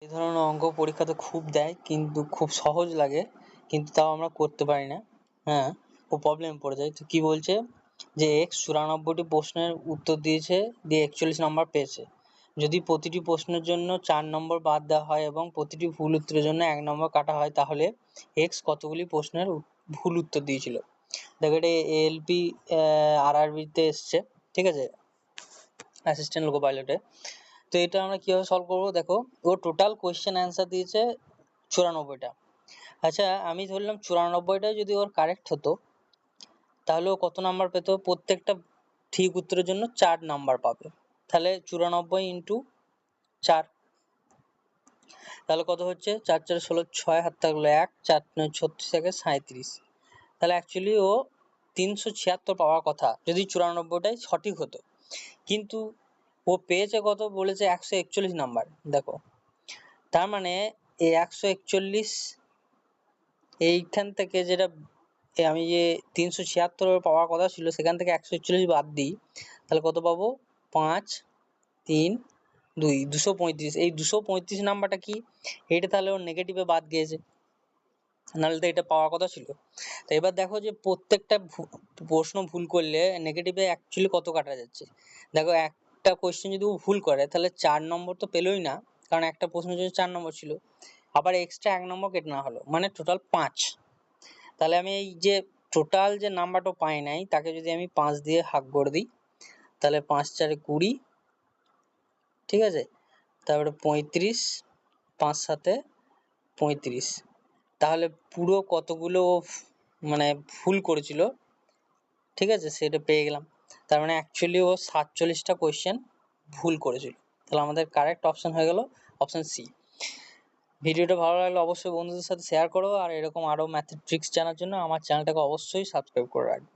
এই ধরনের অঙ্ক পরীক্ষাতে খুব দেয়, কিন্তু খুব সহজ লাগে, কিন্তু তাও আমরা করতে পারি না। হ্যাঁ, ও প্রবলেম পড়ে যায়। তো কি বলছে যে এক্স 94টি প্রশ্নের উত্তর দিয়েছে, দিয়ে 41 নম্বর পেয়েছে। যদি প্রতিটি প্রশ্নের জন্য 4 নম্বর বাদ দেওয়া হয় এবং প্রতিটি ভুল উত্তরের জন্য 1 নম্বর কাটা হয়, তাহলে এক্স কতগুলি প্রশ্নের ভুল উত্তর দিয়েছিল। দেখো এটা এএলপি আরআরবিতে এসছে, ঠিক আছে, অ্যাসিস্ট্যান্ট লোকো পাইলটে। তো এটা আমরা কিভাবে সলভ করবো, দেখো ও টোটাল কোয়েশ্চেন অ্যান্সার দিয়েছে 94টা। আচ্ছা, আমি ধরলাম 94টাই যদি ওর কারেক্ট হতো, তাহলে ও কত নাম্বার পেতো? প্রত্যেকটা ঠিক উত্তরের জন্য 4 নাম্বার পাবে। তাহলে 94 ইন্টু 4, তাহলে কত হচ্ছে? 4 4 16, 6 হাত থাকলো 1, 4 9 36 থেকে 37। তাহলে অ্যাকচুয়ালি ও 376 পাওয়ার কথা যদি 94টাই সঠিক হতো, কিন্তু ও পেয়েছে কত? বলেছে 141 নাম্বার। দেখো, তার মানে এই 141 এইখান থেকে যেটা আমি যে 376 পাওয়ার কথা ছিল, সেখান থেকে 141 বাদ দিই, তাহলে কত পাবো? 5 3 2 235। এই 235 নাম্বারটা কি? এইটা তাহলে ওর নেগেটিভে বাদ গিয়েছে, নাহলে তো এটা পাওয়ার কথা ছিল। তো এবার দেখো যে প্রত্যেকটা প্রশ্ন ভুল করলে নেগেটিভে অ্যাকচুয়ালি কত কাটা যাচ্ছে। দেখো, একটা কোয়েশ্চেন যদি ও ভুল করে তাহলে 4 নম্বর তো পেলোই না, কারণ একটা প্রশ্নের জন্য 4 নম্বর ছিল। আবার এক্সট্রা 1 নম্বর কেটে নেওয়া হলো, মানে টোটাল 5। তাহলে আমি এই যে টোটাল যে নাম্বারটা পাই নাই, তাকে যদি আমি 5 দিয়ে ভাগ করে দিই, তাহলে 5 4 20, ঠিক আছে, তারপরে 35, 5 7 35। তাহলে পুরো কতগুলো মানে ভুল করেছিল, ঠিক আছে, সেটা পেয়ে গেলাম। তার মানে অ্যাকচুয়ালি ও 47টা কোয়েশ্চেন ভুল করেছিল। তাহলে আমাদের কারেক্ট অপশন হয়ে গেল অপশন সি। ভিডিওটা ভালো লাগলে অবশ্যই বন্ধুদের সাথে শেয়ার করো, আর এরকম আরও ম্যাথের ট্রিক্স জানার জন্য আমার চ্যানেলটাকে অবশ্যই সাবস্ক্রাইব করে রাখবে।